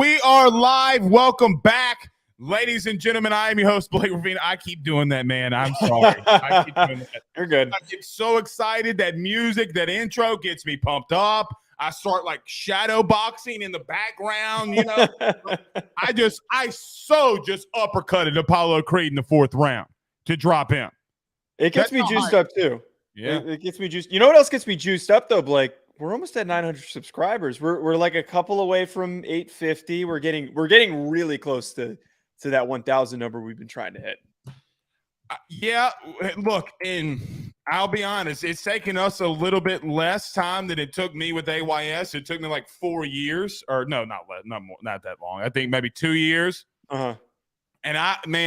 we are live. Welcome back, ladies and gentlemen. I am your host, Blake Ruffino. I keep doing that, man. I'm sorry. I keep doing that. You're good. I get so excited. That music, that intro gets me pumped up. I start like shadow boxing in the background, you know. I just uppercutted Apollo Creed in the 4th round to drop him. It gets me juiced up too. Yeah. It gets me juiced. You know what else gets me juiced up though, Blake? We're almost at 900 subscribers. We're like a couple away from 850. We're getting really close to that 1,000 number we've been trying to hit. Yeah, look, and I'll be honest, it's taken us a little bit less time than it took me with AYS. It took me like 4 years, or no, not that long. I think maybe 2 years. And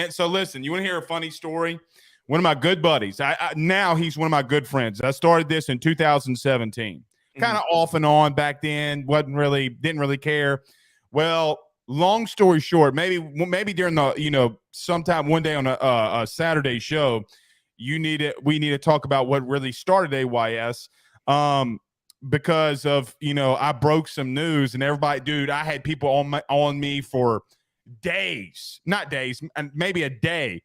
so listen, you want to hear a funny story? One of my good buddies, now he's one of my good friends. I started this in 2017. Kind of off and on back then, didn't really care. Well, long story short, maybe during the, sometime one day on a Saturday show, we need to talk about what really started AYS, because of, I broke some news and everybody, dude, I had people on me for days, not days, and maybe a day.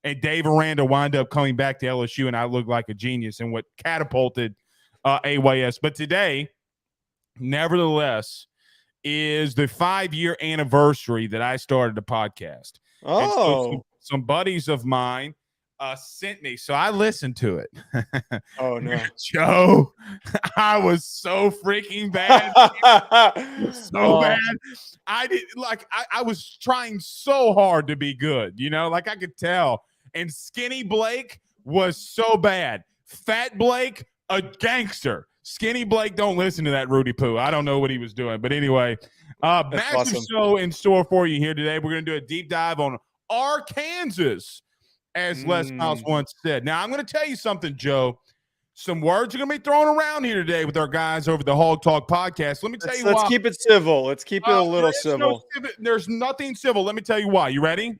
And Dave Aranda wound up coming back to LSU, and I looked like a genius and what catapulted AYS. But today, nevertheless, is the 5-year anniversary that I started the podcast. Oh, so some buddies of mine sent me, so I listened to it. Oh no, Joe, I was so freaking bad, bad. I was trying so hard to be good, like I could tell. And Skinny Blake was so bad. Fat Blake, a gangster. Skinny Blake, don't listen to that Rudy Poo. I don't know what he was doing. But anyway, massive show in store for you here today. We're going to do a deep dive on Arkansas, as Les Miles once said. Now, I'm going to tell you something, Joe. Some words are going to be thrown around here today with our guys over the Hawg Talk podcast. Let me tell you why. Let's keep it civil. Let's keep it a little civil. There's nothing civil. Let me tell you why. You ready?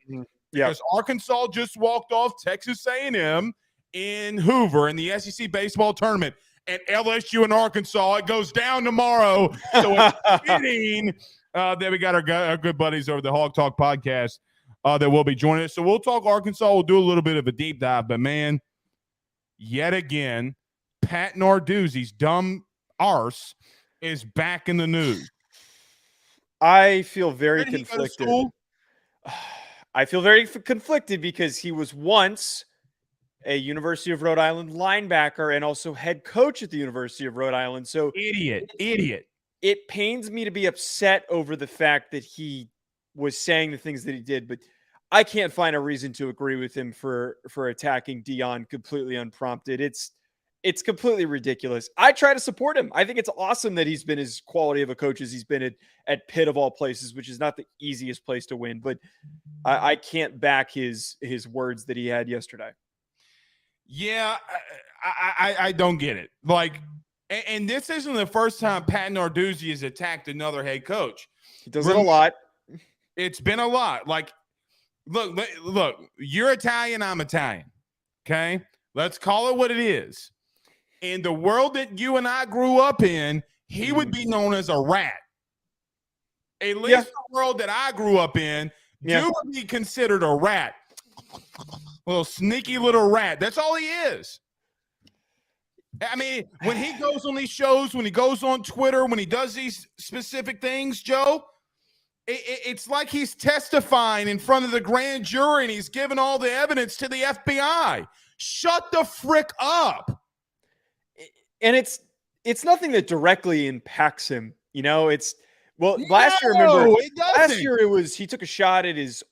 Yeah. Because Arkansas just walked off Texas A&M in Hoover in the SEC baseball tournament. And LSU and Arkansas, it goes down tomorrow. So it's fitting that we got our good buddies over the Hawg Talk podcast that will be joining us. So we'll talk Arkansas. We'll do a little bit of a deep dive. But, man, yet again, Pat Narduzzi's dumb arse is back in the news. I feel very conflicted. I feel very conflicted because he was once a University of Rhode Island linebacker and also head coach at the University of Rhode Island. So idiot. It pains me to be upset over the fact that he was saying the things that he did, but I can't find a reason to agree with him for attacking Deion completely unprompted. It's completely ridiculous. I try to support him. I think it's awesome that he's been as quality of a coach as he's been at Pitt of all places, which is not the easiest place to win, but I can't back his words that he had yesterday. Yeah, I don't get it. And this isn't the first time Pat Narduzzi has attacked another head coach. He does it a lot. It's been a lot. Look, you're Italian, I'm Italian. Okay? Let's call it what it is. In the world that you and I grew up in, he would be known as a rat. At least the world that I grew up in, you would be considered a rat. Little sneaky little rat. That's all he is. I mean, when he goes on these shows, when he goes on Twitter, when he does these specific things, Joe, it's like he's testifying in front of the grand jury and he's giving all the evidence to the FBI. Shut the frick up. And it's nothing that directly impacts him. Last year it was he took a shot at his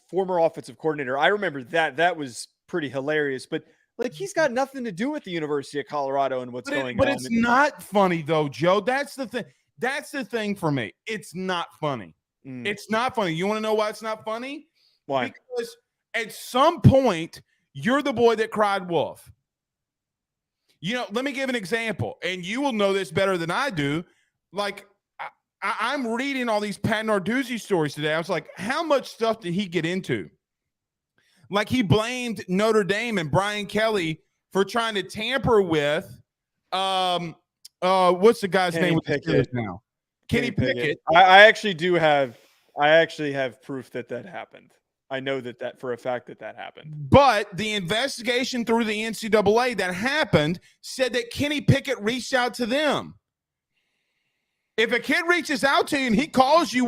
former offensive coordinator. I remember that was pretty hilarious, but he's got nothing to do with the University of Colorado and what's going on. But it's not funny though, Joe. That's the thing. That's the thing for me. It's not funny. It's not funny. You want to know why it's not funny? Why? Because at some point you're the boy that cried wolf. Let me give an example, and you will know this better than I do. I'm reading all these Pat Narduzzi stories today. I was like, how much stuff did he get into? He blamed Notre Dame and Brian Kelly for trying to tamper with what's the guy's name with the Steelers now? Kenny Pickett. I actually do have I actually have proof that happened. I know that for a fact that happened. But the investigation through the NCAA that happened said that Kenny Pickett reached out to them. If a kid reaches out to you and he calls you,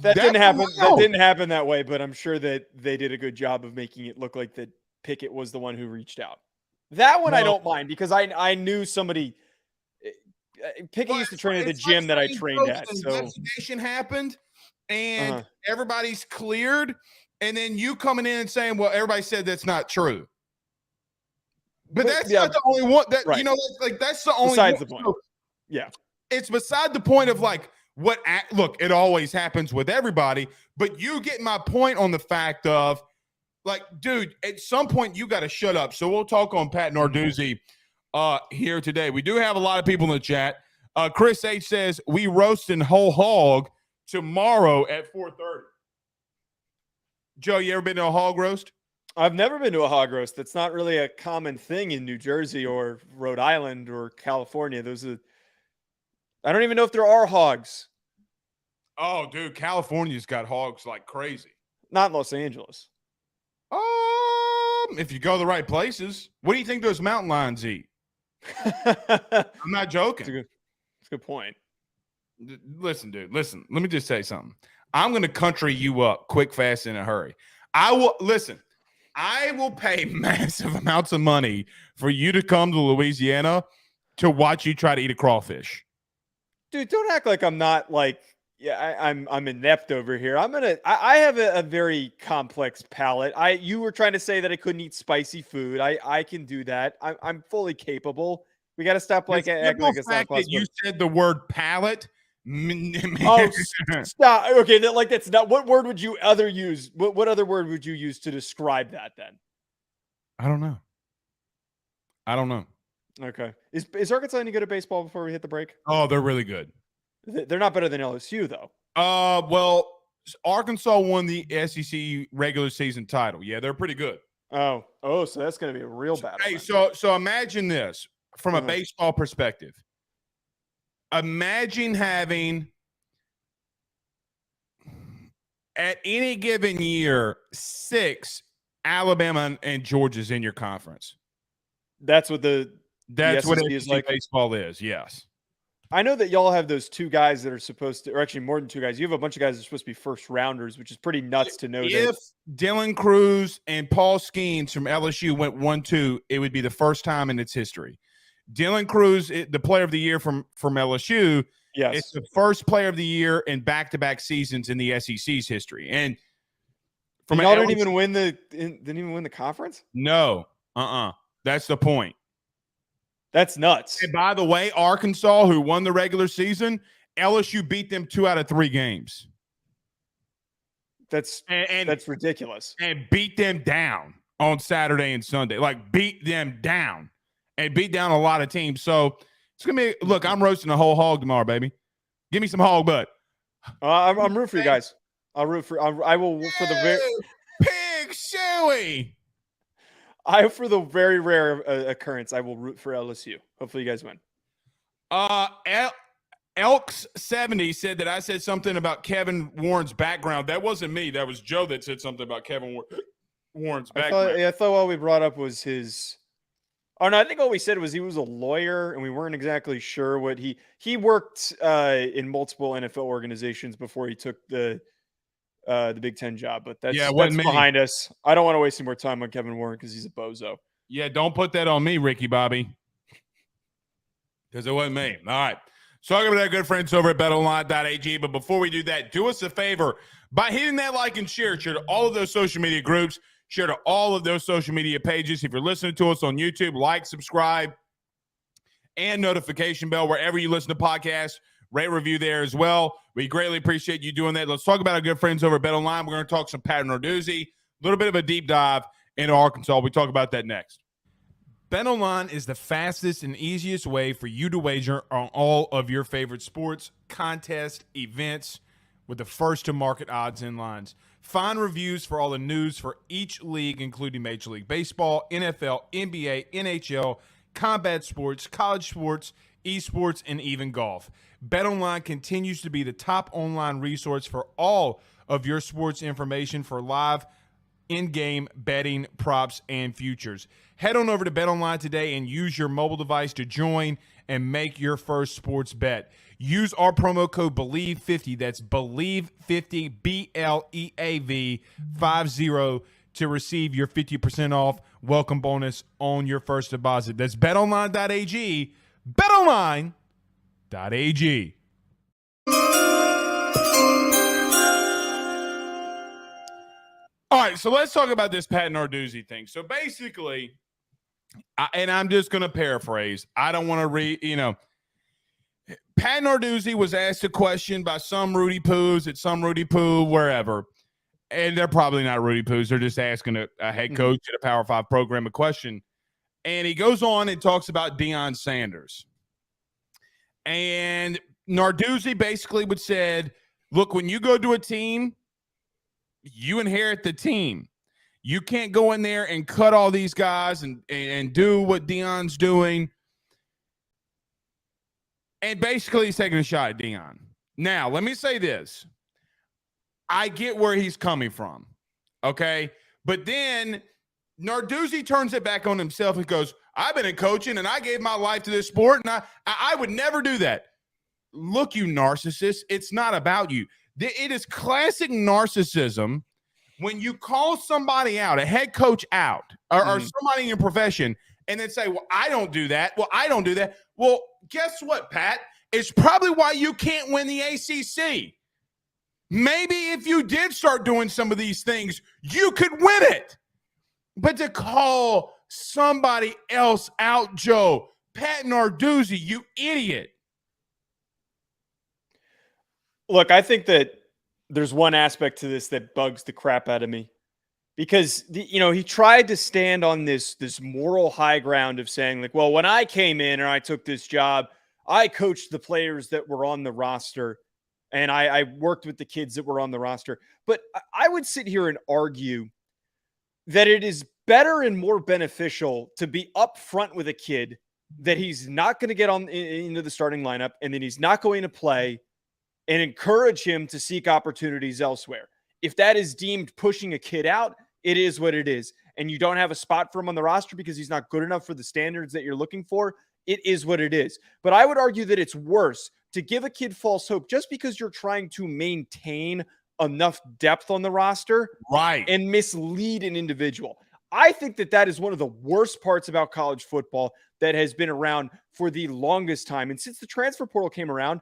that didn't happen. That didn't happen that way. But I'm sure that they did a good job of making it look like that Pickett was the one who reached out. That one I don't mind because I knew somebody. Pickett used to train at the gym that I trained at. So investigation happened, and everybody's cleared, and then you coming in and saying, "Well, everybody said that's not true." But that's not the only one. That you know, like that's the only. Besides the point. Yeah. It's beside the point of like look, it always happens with everybody, but you get my point on the fact of like, dude, at some point you got to shut up. So we'll talk on Pat Narduzzi here today. We do have a lot of people in the chat. Chris H says we roasting whole hog tomorrow at 4:30. Joe, you ever been to a hog roast? I've never been to a hog roast. That's not really a common thing in New Jersey or Rhode Island or California. I don't even know if there are hogs. Oh, dude, California's got hogs like crazy. Not in Los Angeles. If you go to the right places. What do you think those mountain lions eat? I'm not joking. That's a good point. Listen, dude, listen. Let me just say something. I'm going to country you up quick, fast, in a hurry. I will pay massive amounts of money for you to come to Louisiana to watch you try to eat a crawfish. Dude, don't act like I'm not like, I'm inept over here. I have a very complex palate. You were trying to say that I couldn't eat spicy food. I can do that. I'm fully capable. We got to stop acting like it's not possible. You said the word palate. Oh, stop. Okay, that's not. What word would you other use? What other word would you use to describe that then? I don't know. Okay. Is Arkansas any good at baseball before we hit the break? Oh, they're really good. They're not better than LSU, though. Well, Arkansas won the SEC regular season title. Yeah, they're pretty good. Oh, so that's going to be a real battle. Hey, so imagine this from a baseball perspective. Imagine having at any given year 6 Alabama and Georgia's in your conference. That's what That's what SEC is like. Baseball is. Yes. I know that y'all have those 2 guys that are supposed to, or actually more than 2 guys. You have a bunch of guys that are supposed to be first rounders, which is pretty nuts to know. If Dylan Cruz and Paul Skeens from LSU went 1-2, it would be the first time in its history. Dylan Cruz, the player of the year from LSU, it's the first player of the year in back-to-back seasons in the SEC's history. And from y'all didn't even win the conference? No. That's the point. That's nuts. And by the way, Arkansas, who won the regular season, LSU beat them 2 out of 3 games. That's ridiculous. And beat them down on Saturday and Sunday. Like, beat them down. And beat down a lot of teams. So, it's going to be – look, I'm roasting a whole hog tomorrow, baby. Give me some hog butt. I'm rooting for you guys. I will for the very – Pig Suey. For the very rare occurrence, I will root for LSU. Hopefully you guys win. Elks70 said that I said something about Kevin Warren's background. That wasn't me. That was Joe that said something about Kevin Warren's background. I thought all we brought up was his – oh, no, I think all we said was he was a lawyer, and we weren't exactly sure what he worked in multiple NFL organizations before he took the Big Ten job, but that's behind us. I don't want to waste any more time on Kevin Warren because he's a bozo. Yeah, don't put that on me, Ricky Bobby, because it wasn't me. All right. So talking about our good friends over at betonline.ag, but before we do that, do us a favor by hitting that like and share to all of those social media groups, share to all of those social media pages. If you're listening to us on YouTube, like, subscribe, and notification bell wherever you listen to podcasts. Rate, review there as well. We greatly appreciate you doing that. Let's talk about our good friends over at BetOnline. We're going to talk some Pat Narduzzi, a little bit of a deep dive into Arkansas. We talk about that next. BetOnline is the fastest and easiest way for you to wager on all of your favorite sports, contests, events with the first-to-market odds and lines. Find reviews for all the news for each league, including Major League Baseball, NFL, NBA, NHL, combat sports, college sports, esports, and even golf. BetOnline continues to be the top online resource for all of your sports information for live in-game betting, props, and futures. Head on over to BetOnline today and use your mobile device to join and make your first sports bet. Use our promo code BELIEVE50, that's BELIEVE50, BLEAV 50, to receive your 50% off welcome bonus on your first deposit. That's betonline.ag, betonline.ag. All right, so let's talk about this Pat Narduzzi thing. So basically, and I'm just going to paraphrase. I don't want to read, Pat Narduzzi was asked a question by some Rudy Poos at some Rudy Poo, wherever. And they're probably not Rudy Poos. They're just asking a head coach at a Power 5 program a question. And he goes on and talks about Deion Sanders. And Narduzzi basically would said, look, when you go to a team, you inherit the team. You can't go in there and cut all these guys and do what Deion's doing. And basically he's taking a shot at Deion. Now, let me say this. I get where he's coming from, okay? But then Narduzzi turns it back on himself and goes, I've been in coaching and I gave my life to this sport, and I would never do that. Look, you narcissist, it's not about you. It is classic narcissism when you call somebody out, a head coach out, or somebody in your profession, and then say, well, I don't do that. Well, I don't do that. Well, guess what, Pat? It's probably why you can't win the ACC. Maybe if you did start doing some of these things, you could win it. But to call somebody else out, Joe, Pat Narduzzi, you idiot. Look, I think that there's one aspect to this that bugs the crap out of me, because he tried to stand on this moral high ground of saying, like, well, when I came in and I took this job, I coached the players that were on the roster and I worked with the kids that were on the roster. But I would sit here and argue that it is better and more beneficial to be upfront with a kid that he's not going to get into the starting lineup and then he's not going to play, and encourage him to seek opportunities elsewhere. If that is deemed pushing a kid out, it is what it is. And you don't have a spot for him on the roster because he's not good enough for the standards that you're looking for, it is what it is. But I would argue that it's worse to give a kid false hope just because you're trying to maintain enough depth on the roster, right, and mislead an individual. I think that is one of the worst parts about college football that has been around for the longest time. And since the transfer portal came around,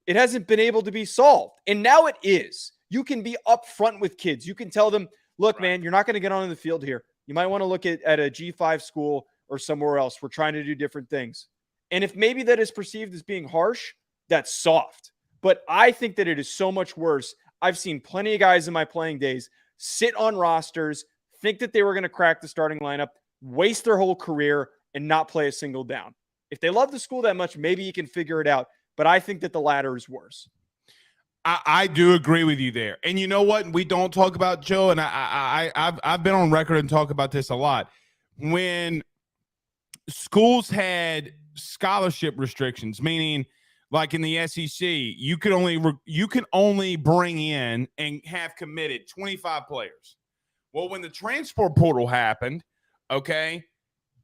it hasn't been able to be solved. And now it is. You can be upfront with kids. You can tell them, look, man, you're not going to get on the field here. You might want to look at a G5 school or somewhere else. We're trying to do different things. And if maybe that is perceived as being harsh, that's soft. But I think that it is so much worse. I've seen plenty of guys in my playing days sit on rosters, think that they were going to crack the starting lineup, waste their whole career, and not play a single down. If they love the school that much, maybe you can figure it out. But I think that the latter is worse. I do agree with you there. And you know what? We don't talk about, Joe, and I've been on record and talk about this a lot. When schools had scholarship restrictions, meaning like in the SEC, you can only bring in and have committed 25 players. Well, when the transfer portal happened, okay,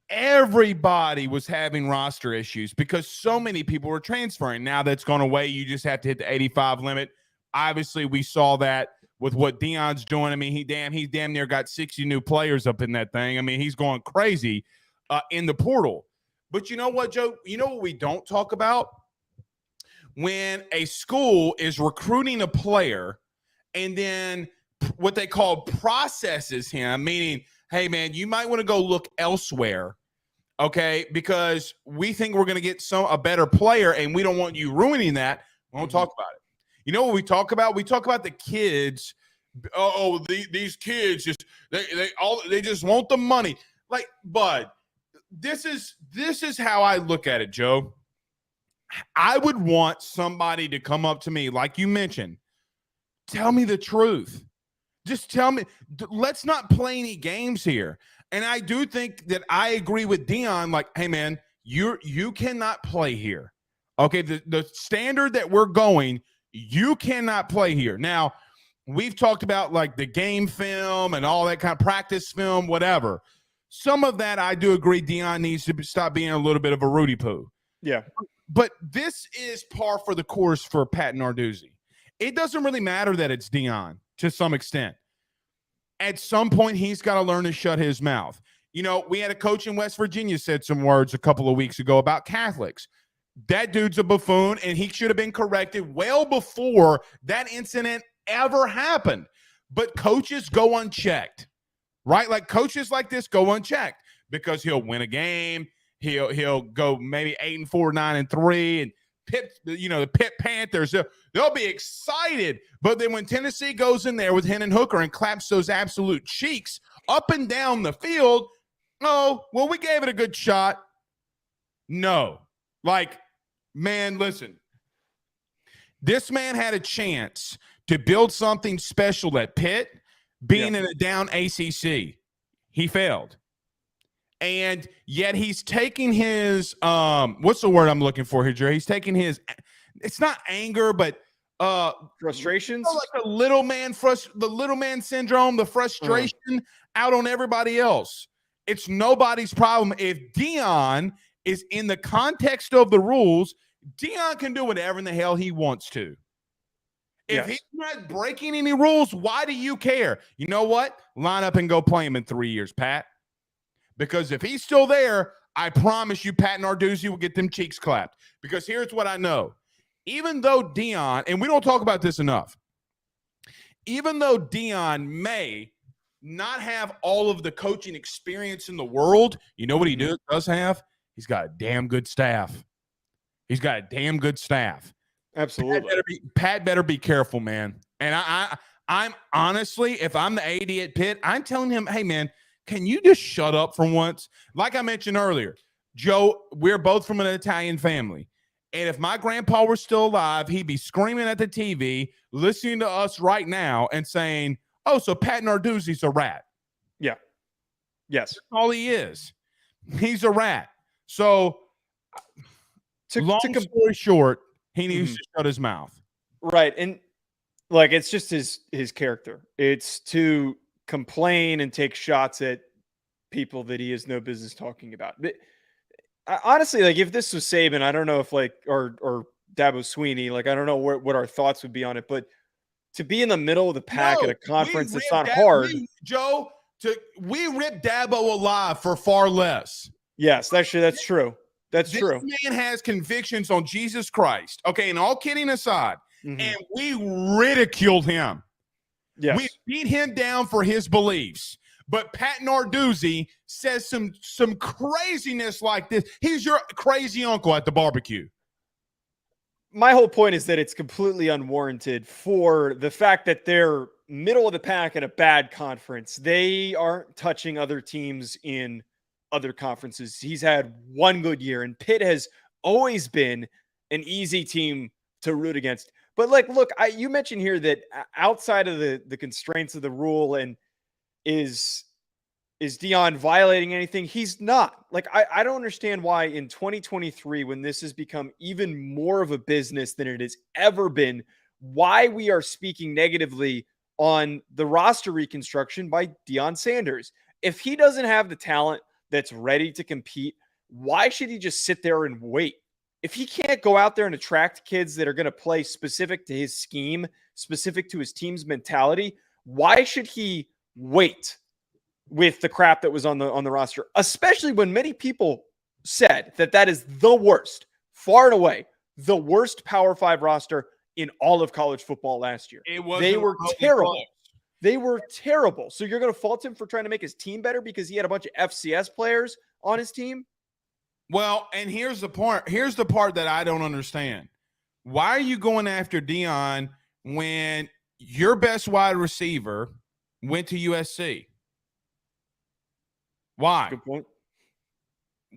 everybody was having roster issues because so many people were transferring. Now that's gone away. You just have to hit the 85 limit. Obviously, we saw that with what Deion's doing. I mean, he damn near got 60 new players up in that thing. I mean, he's going crazy in the portal. But you know what, Joe? You know what we don't talk about? When a school is recruiting a player and then what they call processes him, meaning, hey, man, you might want to go look elsewhere. Okay, because we think we're going to get a better player, and we don't want you ruining that. We won't talk about it. You know what we talk about? We talk about the kids. These kids just they just want the money. Like, bud, this is how I look at it, Joe. I would want somebody to come up to me, like you mentioned, tell me the truth. Just tell me. Let's not play any games here. And I do think that I agree with Deion, like, hey, man, you cannot play here. Okay, the standard that we're going, you cannot play here. Now, we've talked about like the game film and all that kind of practice film, whatever. Some of that I do agree Deion needs to stop being a little bit of a Rudy Poo. Yeah. But this is par for the course for Pat Narduzzi. It doesn't really matter that it's Deion to some extent. At some point, he's got to learn to shut his mouth. You know, we had a coach in West Virginia said some words a couple of weeks ago about Catholics. That dude's a buffoon, and he should have been corrected well before that incident ever happened. But coaches go unchecked, right? Like coaches like this go unchecked because he'll win a game. He'll go maybe 8-4, 9-3, and Pitt, the Pitt Panthers, they'll be excited. But then when Tennessee goes in there with Hendon Hooker and claps those absolute cheeks up and down the field, oh, well, we gave it a good shot. No. Like, man, listen. This man had a chance to build something special at Pitt, being in a down ACC. He failed. And yet he's taking his what's the word I'm looking for here, Jerry? He's taking his, it's not anger, but frustrations, like the little man syndrome, the frustration out on everybody else. It's nobody's problem. If Deion is in the context of the rules, Deion can do whatever in the hell he wants to. If he's not breaking any rules, why do you care? You know what? Line up and go play him in 3 years, Pat. Because if he's still there, I promise you Pat Narduzzi will get them cheeks clapped. Because here's what I know. Even though Deion, and we don't talk about this enough, even though Deion may not have all of the coaching experience in the world, you know what he does have? He's got a damn good staff. He's got a damn good staff. Absolutely. Pat better be careful, man. And I'm honestly, if I'm the AD at Pitt, I'm telling him, hey, man, can you just shut up for once? Like I mentioned earlier, Joe, we're both from an Italian family. And if my grandpa were still alive, he'd be screaming at the TV, listening to us right now and saying, oh, so Pat Narduzzi's a rat. Yeah. Yes. That's all he is. He's a rat. So long story short, he needs to shut his mouth. Right. And like, it's just his character. It's to complain and take shots at people that he has no business talking about. But honestly, like if this was Saban, I don't know if like, or Dabo Sweeney, like, I don't know what our thoughts would be on it, but to be in the middle of the pack at a conference that's not hard. We ripped Dabo alive for far less. Yes, that's true. That's true. This man has convictions on Jesus Christ. Okay, and all kidding aside, and we ridiculed him. Yes. We beat him down for his beliefs. But Pat Narduzzi says some craziness like this. He's your crazy uncle at the barbecue. My whole point is that it's completely unwarranted for the fact that they're middle of the pack at a bad conference. They aren't touching other teams in other conferences. He's had one good year, and Pitt has always been an easy team to root against. But like, look, you mentioned here that outside of the constraints of the rule, and is Deion violating anything? He's not. Like, I don't understand why in 2023, when this has become even more of a business than it has ever been, why we are speaking negatively on the roster reconstruction by Deion Sanders. If he doesn't have the talent that's ready to compete, why should he just sit there and wait? If he can't go out there and attract kids that are going to play specific to his scheme, specific to his team's mentality, why should he wait with the crap that was on the roster? Especially when many people said that is the worst, far and away, the worst Power 5 roster in all of college football last year. They were terrible. They were terrible. So you're going to fault him for trying to make his team better because he had a bunch of FCS players on his team? Well, and here's the part. Here's the part that I don't understand. Why are you going after Deion when your best wide receiver went to USC? Why? Good point.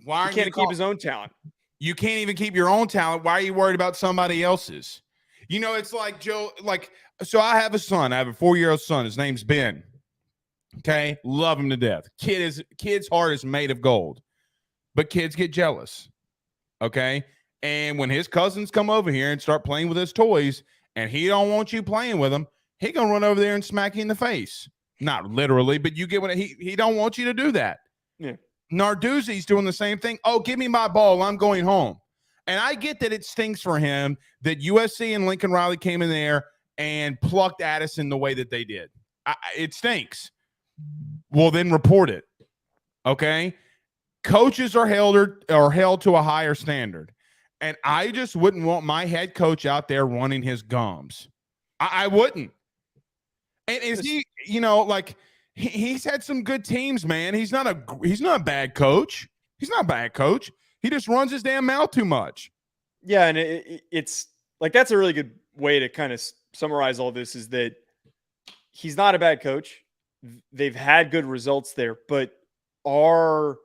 Why he can't keep his own talent? You can't even keep your own talent. Why are you worried about somebody else's? You know, it's like, Joe, like, so I have a son. I have a 4-year-old son. His name's Ben. Okay, love him to death. Kid's heart is made of gold, but kids get jealous. Okay, and when his cousins come over here and start playing with his toys, and he don't want you playing with them, he gonna run over there and smack you in the face. Not literally, but you get what he don't want you to do that. Yeah. Narduzzi's doing the same thing. Oh, give me my ball. I'm going home. And I get that it stinks for him that USC and Lincoln Riley came in there and plucked Addison the way that they did. It stinks. Well, then report it. Okay? Coaches are held to a higher standard. And I just wouldn't want my head coach out there running his gums. I wouldn't. And is he, like he's had some good teams, man. He's not a bad coach. He's not a bad coach. He just runs his damn mouth too much. Yeah, and it's like that's a really good way to kind of summarize all this is that he's not a bad coach. They've had good results there, but our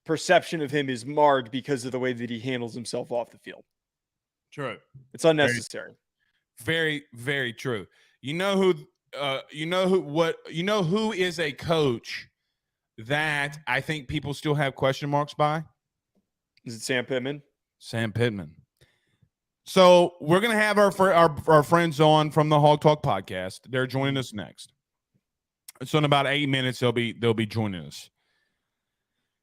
perception of him is marred because of the way that he handles himself off the field. True. It's unnecessary. Very, very true. Who is a coach that I think people still have question marks by? Is it Sam Pittman? Sam Pittman. So we're going to have our friends on from the Hawg Talk podcast. They're joining us next. So in about 8 minutes, they'll be joining us.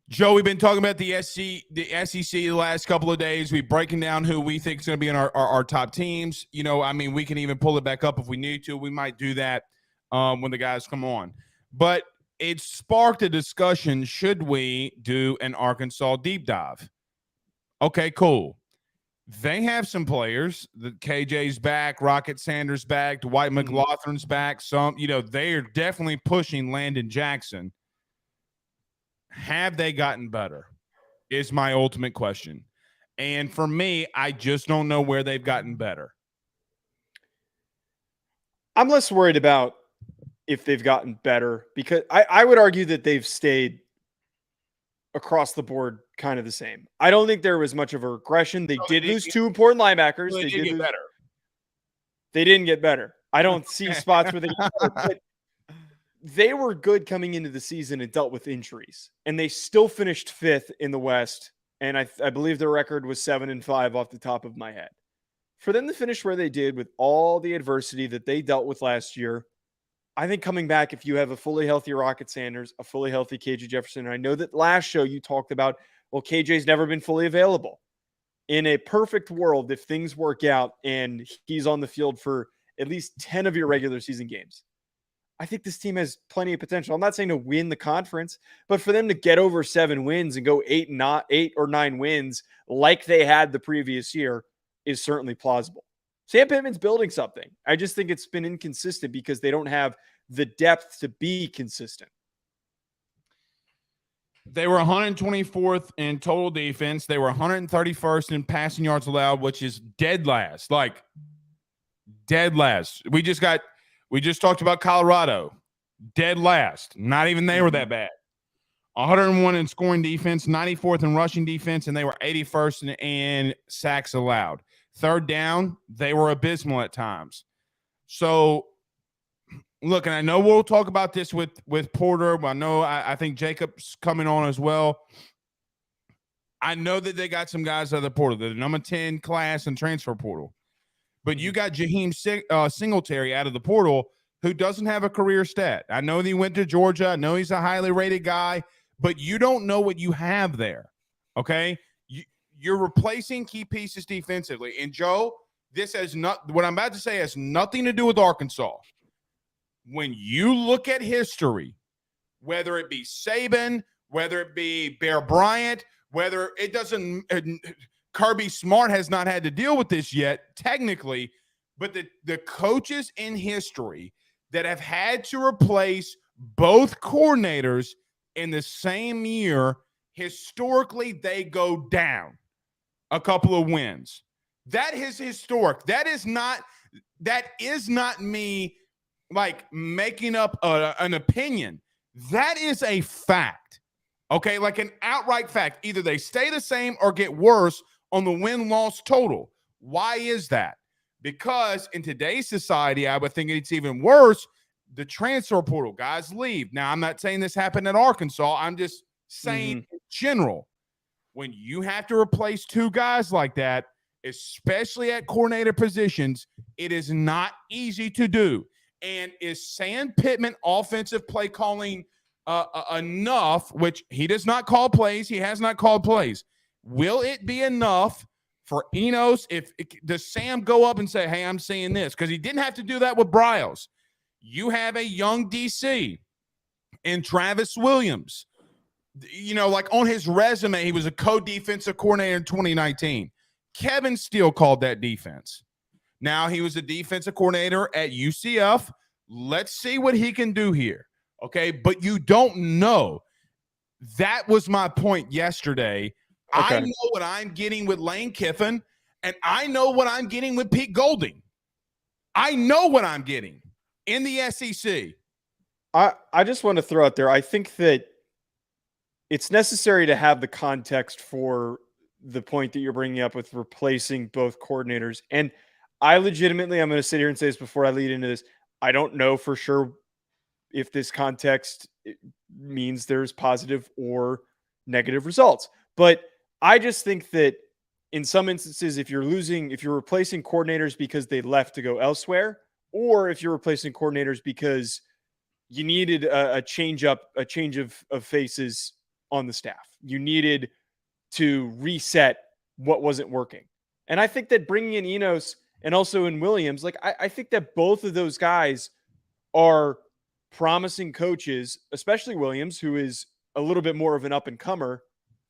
Joe, we've been talking about the SEC the last couple of days. We're breaking down who we think is going to be in our top teams. We can even pull it back up if we need to. We might do that when the guys come on. But it sparked a discussion, should we do an Arkansas deep dive? Okay, cool. They have some players. The KJ's back, Rocket Sanders back, Dwight McLaughlin's back. They are definitely pushing Landon Jackson. Have they gotten better? Is my ultimate question. And for me, I just don't know where they've gotten better. I'm less worried about if they've gotten better because I would argue that they've stayed across the board kind of the same. I don't think there was much of a regression. They did lose two important linebackers. They did get better. They didn't get better. I don't see spots where they get better, but they were good coming into the season and dealt with injuries, and they still finished 5th in the West. And I believe their record was 7-5 off the top of my head. For them to finish where they did with all the adversity that they dealt with last year, I think coming back, if you have a fully healthy Rocket Sanders, a fully healthy KJ Jefferson, and I know that last show you talked about, well, KJ's never been fully available. In a perfect world, if things work out and he's on the field for at least 10 of your regular season games, I think this team has plenty of potential. I'm not saying to win the conference, but for them to get over 7 wins and go 8 or 9 wins like they had the previous year is certainly plausible. Sam Pittman's building something. I just think it's been inconsistent because they don't have the depth to be consistent. They were 124th in total defense. They were 131st in passing yards allowed, which is dead last. Like, dead last. We just talked about Colorado. Dead last. Not even they were that bad. 101 in scoring defense, 94th in rushing defense, and they were 81st in sacks allowed. Third down, they were abysmal at times. So, look, and I know we'll talk about this with Porter. But I think Jacob's coming on as well. I know that they got some guys out of the portal. They're the number 10 class and transfer portal. But you got Jaheim Singletary out of the portal who doesn't have a career stat. I know that he went to Georgia. I know he's a highly rated guy. But you don't know what you have there, okay? You're replacing key pieces defensively. And, Joe, what I'm about to say has nothing to do with Arkansas. When you look at history, whether it be Saban, whether it be Bear Bryant, whether it doesn't Kirby Smart has not had to deal with this yet, technically, but the coaches in history that have had to replace both coordinators in the same year, historically, they go down a couple of wins. That is historic. That is not me like making up an opinion. That is a fact. Okay, like an outright fact. Either they stay the same or get worse on the win-loss total. Why is that? Because in today's society, I would think it's even worse the transfer portal, guys leave. Now, I'm not saying this happened at Arkansas. I'm just saying in general, when you have to replace two guys like that, especially at coordinator positions, it is not easy to do. And is Sam Pittman offensive play calling enough, which he does not call plays. He has not called plays. Will it be enough for Enos? Does Sam go up and say, hey, I'm seeing this? Because he didn't have to do that with Bryles. You have a young DC and Travis Williams. You know, like on his resume, he was a co-defensive coordinator in 2019. Kevin Steele called that defense. Now he was a defensive coordinator at UCF. Let's see what he can do here. Okay, but you don't know. That was my point yesterday. Okay. I know what I'm getting with Lane Kiffin, and I know what I'm getting with Pete Golding. I know what I'm getting in the SEC. I just want to throw out there, I think that it's necessary to have the context for the point that you're bringing up with replacing both coordinators. And I legitimately, I'm going to sit here and say this before I lead into this. I don't know for sure if this context means there's positive or negative results. But I just think that in some instances, if you're replacing coordinators because they left to go elsewhere, or if you're replacing coordinators because you needed a change of faces on the staff, you needed to reset what wasn't working. And I think that bringing in Enos and also in Williams, like I think that both of those guys are promising coaches, especially Williams, who is a little bit more of an up-and-comer,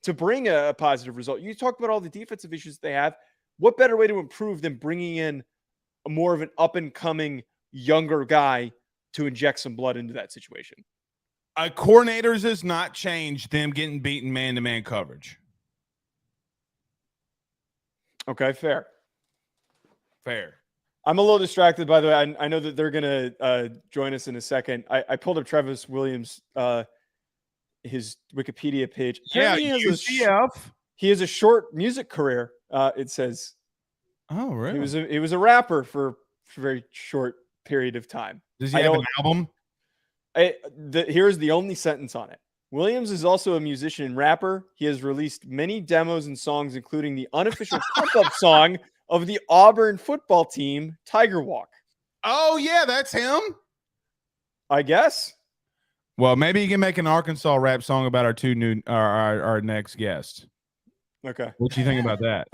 to bring a positive result. You talked about all the defensive issues they have. What better way to improve than bringing in more of an up-and-coming younger guy to inject some blood into that situation? Coordinators has not changed them getting beaten man-to-man coverage. Okay, fair. I'm a little distracted, by the way. I know that they're going to join us in a second. I pulled up Travis Williams, his Wikipedia page. Apparently UCF. He has a short music career, it says. Oh, really? He was a rapper for a very short period of time. Does he have an album? Here's the only sentence on it. Williams is also a musician and rapper. He has released many demos and songs, including the unofficial pump-up song of the Auburn football team, Tiger Walk. Oh, yeah, that's him? I guess. Well, maybe you can make an Arkansas rap song about our next guest. Okay. What do you think about that?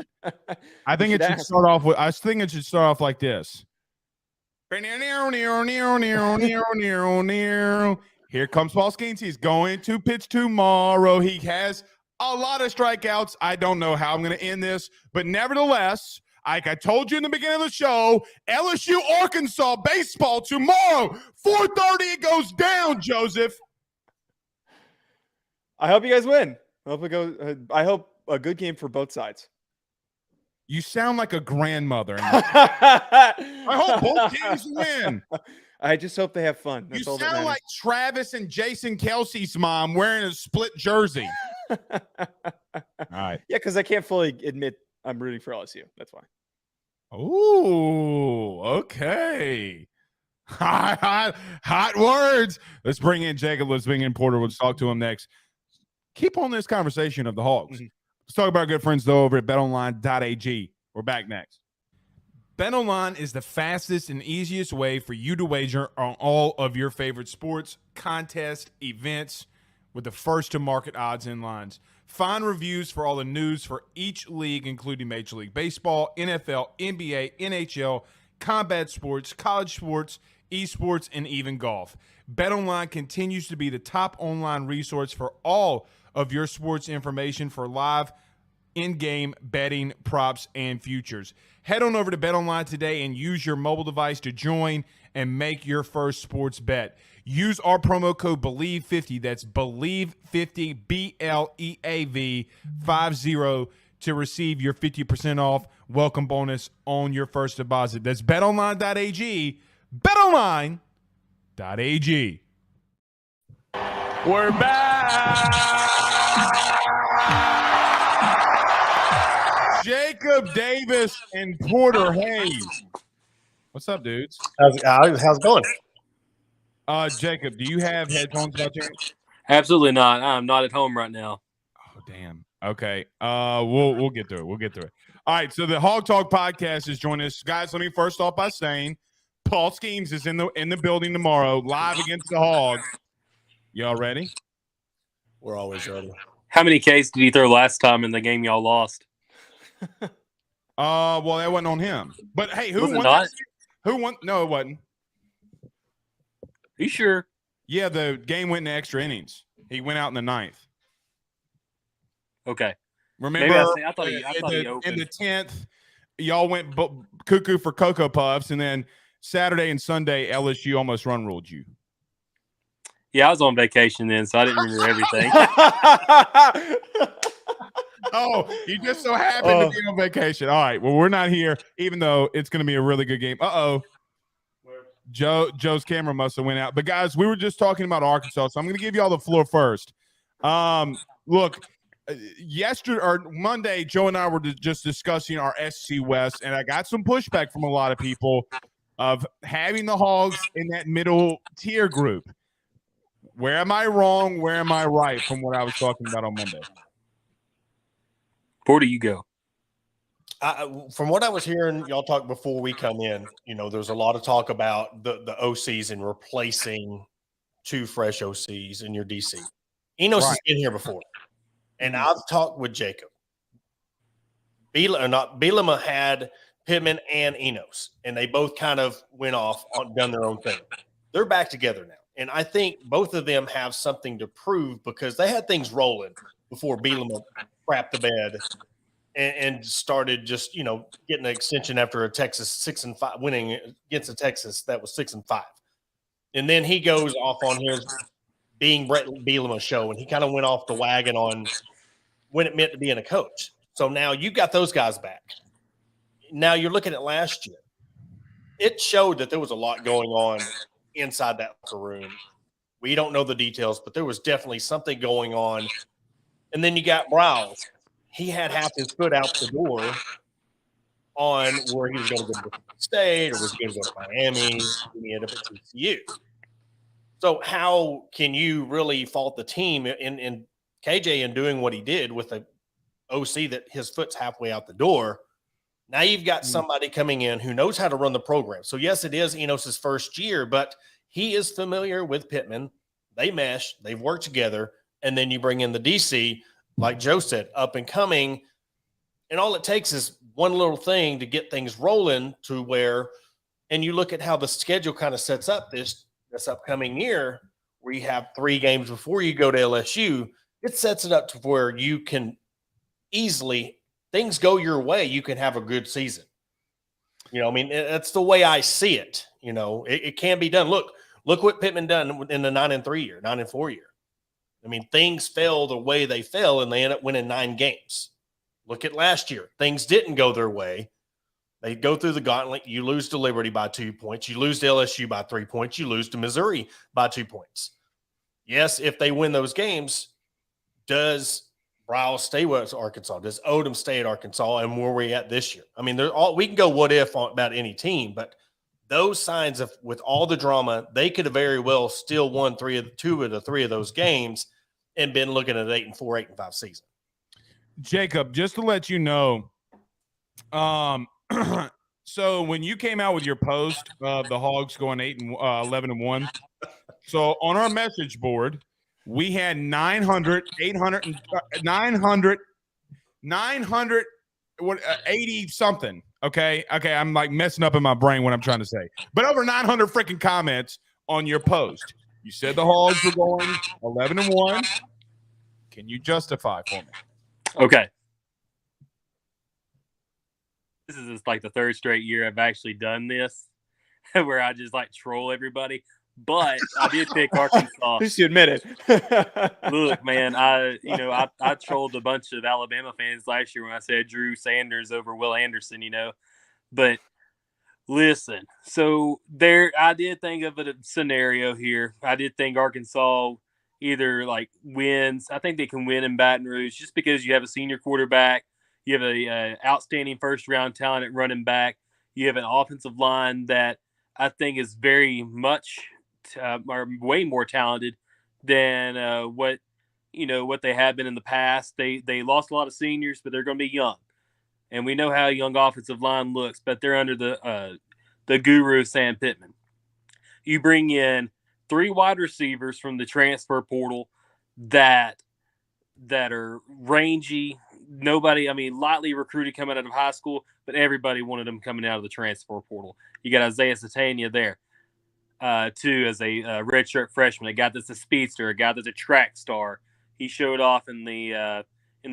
I think it should start off like this. Here comes Paul Skeens. He's going to pitch tomorrow. He has a lot of strikeouts. I don't know how I'm going to end this, but nevertheless, like I told you in the beginning of the show, LSU Arkansas baseball tomorrow, 4:30. It goes down, Joseph. I hope you guys win. I hope a good game for both sides. You sound like a grandmother. I hope both teams win. I just hope they have fun. That's you sound like Travis and Jason Kelsey's mom wearing a split jersey. All right. Yeah, because I can't fully admit I'm rooting for LSU. That's why. Ooh, okay. Hot words. Let's bring in Jacob. Let's bring in Porter. Let's talk to him next. Keep on this conversation of the Hogs. Mm-hmm. Let's talk about our good friends, though, over at betonline.ag. We're back next. BetOnline is the fastest and easiest way for you to wager on all of your favorite sports, contests, events with the first-to-market odds and lines. Find reviews for all the news for each league, including Major League Baseball, NFL, NBA, NHL, combat sports, college sports, esports, and even golf. BetOnline continues to be the top online resource for all of your sports information for live in-game betting, props, and futures. Head on over to BetOnline today and use your mobile device to join and make your first sports bet. Use our promo code BELIEVE50, that's BELIEVE50, BLEAV 50, to receive your 50% off welcome bonus on your first deposit. That's betonline.ag, betonline.ag. We're back. Jacob Davis and Porter Hayes. What's up, dudes? How's it going? Jacob, do you have headphones by chance? Absolutely not. I'm not at home right now. Oh, damn. Okay. We'll get through it. We'll get through it. All right. So the Hawg Talk podcast is joining us, guys. Let me first off by saying, Paul Schemes is in the building tomorrow, live against the Hogs. Y'all ready? We're always ready. How many Ks did he throw last time in the game y'all lost? Well, that wasn't on him. But hey, who Was it won? not? Who won? No, it wasn't. Are you sure? Yeah, the game went into extra innings. He went out in the ninth. Okay. Remember, I thought he in opened. the 10th, y'all went cuckoo for Cocoa Puffs, and then Saturday and Sunday, LSU almost run ruled you. Yeah, I was on vacation then, so I didn't remember everything. Oh, you just so happened to be on vacation. All right. Well, we're not here, even though it's going to be a really good game. Joe's camera must have went out. But guys, we were just talking about Arkansas, so I'm going to give you all the floor first. Look, yesterday or Monday, Joe and I were just discussing our SC West, and I got some pushback from a lot of people of having the Hogs in that middle tier group. Where am I wrong? Where am I right from what I was talking about on Monday? Where do you go? From what I was hearing y'all talk before we come in, there's a lot of talk about the OCs and replacing 2 fresh OCs in your DC. Enos has been here before, and I've talked with Jacob. Bielema had Pittman and Enos, and they both kind of went off done their own thing. They're back together now, and I think both of them have something to prove because they had things rolling before Bielema crapped the bed and started just getting an extension after a Texas 6-5 winning against a Texas that was 6-5, and then he goes off on his being Brett Bielema show, and he kind of went off the wagon on when it meant to being a coach. So now you got those guys back. Now you're looking at last year. It showed that there was a lot going on inside that locker room. We don't know the details, but there was definitely something going on. And then you got Browse. He had half his foot out the door on where he was going to go to State or was he going to go to Miami. He ended up at TCU. So how can you really fault the team in KJ in doing what he did with a OC that his foot's halfway out the door? Now you've got somebody coming in who knows how to run the program. So yes, it is Enos's first year, but he is familiar with Pittman. They mesh, they've worked together, and then you bring in the DC, like Joe said, up and coming, and all it takes is one little thing to get things rolling to where, and you look at how the schedule kind of sets up this upcoming year, where you have 3 games before you go to LSU. It sets it up to where you can easily, things go your way, you can have a good season. That's the way I see it. It can be done. Look what Pittman done in the 9-3 year, 9-4 year. Things fell the way they fell, and they end up winning 9 games. Look at last year. Things didn't go their way. They go through the gauntlet. You lose to Liberty by 2 points. You lose to LSU by 3 points. You lose to Missouri by 2 points. Yes, if they win those games, does Browse stay with Arkansas? Does Odom stay at Arkansas? And where are we at this year? We can go what if about any team, but those signs of with all the drama, they could have very well still won 2 of the 3 of those games and been looking at 8-4, 8-5 season. Jacob, just to let you know, so when you came out with your post of the Hogs going 11-1, so on our message board, we had 900, 80 something. Okay. I'm like messing up in my brain what I'm trying to say, but over 900 freaking comments on your post. You said the Hogs were going 11-1. Can you justify for me? Okay. This is like the 3rd straight year I've actually done this where I just troll everybody. But I did pick Arkansas. At least you admit it. Look, man, I trolled a bunch of Alabama fans last year when I said Drew Sanders over Will Anderson, But listen, so I did think of a scenario here. I did think Arkansas either wins. I think they can win in Baton Rouge just because you have a senior quarterback. You have a outstanding first-round talent at running back. You have an offensive line that I think is very much are way more talented than what they have been in the past. They lost a lot of seniors, but they're going to be young, and we know how a young offensive line looks. But they're under the guru Sam Pittman. You bring in 3 wide receivers from the transfer portal that are rangy. Nobody, lightly recruited coming out of high school, but everybody wanted them coming out of the transfer portal. You got Isaiah Satania there, too, as a redshirt freshman. A guy that's a speedster, a guy that's a track star. He showed off in the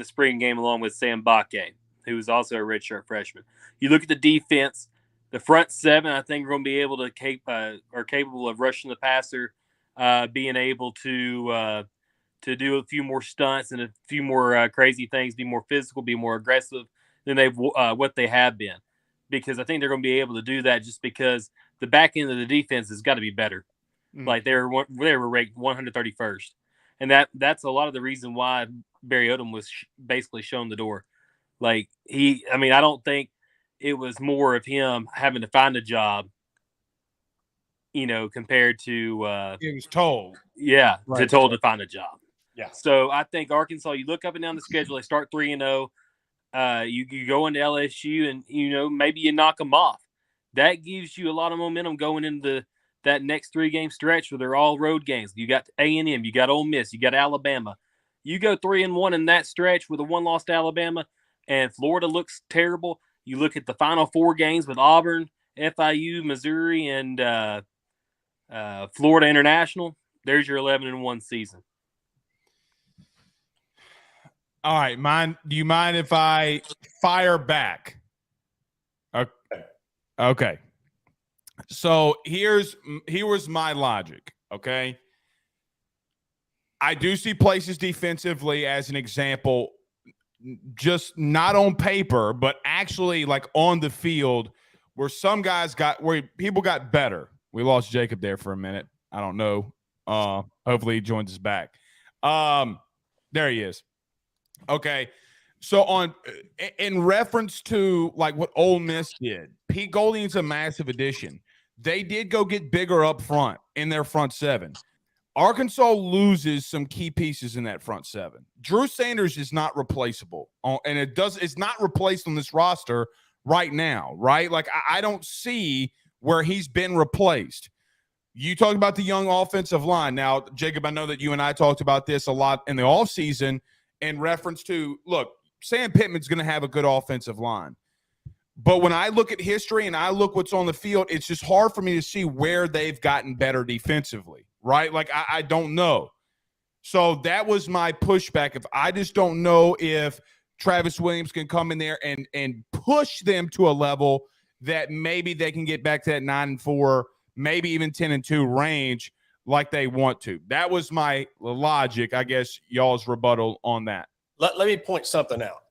spring game along with Sam Bakke, who was also a redshirt freshman. You look at the defense. The front 7, I think, are going to be able to are capable of rushing the passer, being able to do a few more stunts and a few more crazy things, be more physical, be more aggressive than what they have been. Because I think they're going to be able to do that just because the back end of the defense has got to be better. Like they were ranked 131st, and that's a lot of the reason why Barry Odom was basically shown the door. Like I don't think it was more of him having to find a job, compared to he was told. Yeah, Right. to find a job. Yeah. So I think Arkansas, you look up and down the schedule, they start 3-0. You go into LSU and, maybe you knock them off. That gives you a lot of momentum going into that next 3-game stretch where they're all road games. You got A&M, you got Ole Miss, you got Alabama. You go 3-1 in that stretch with a 1-loss to Alabama, and Florida looks terrible. You look at the final 4 games with Auburn, FIU, Missouri, and Florida International. There's your 11-1 season. All right, do you mind if I fire back? Okay. So here was my logic, okay? I do see places defensively as an example, just not on paper, but actually like on the field where where people got better. We lost Jacob there for a minute. I don't know. Hopefully he joins us back. There he is. Okay, so in reference to like what Ole Miss did, Pete Golding's a massive addition. They did go get bigger up front in their front 7. Arkansas loses some key pieces in that front 7. Drew Sanders is not replaceable, and it's not replaced on this roster right now, right? Like I don't see where he's been replaced. You talked about the young offensive line. Now, Jacob, I know that you and I talked about this a lot in the offseason. In reference to, look, Sam Pittman's going to have a good offensive line. But when I look at history and I look what's on the field, it's just hard for me to see where they've gotten better defensively, right? Like, I don't know. So that was my pushback. If I just don't know if Travis Williams can come in there and push them to a level that maybe they can get back to that 9-4, maybe even 10-2 range like they want to. That was my logic, I guess, y'all's rebuttal on that. Let me point something out.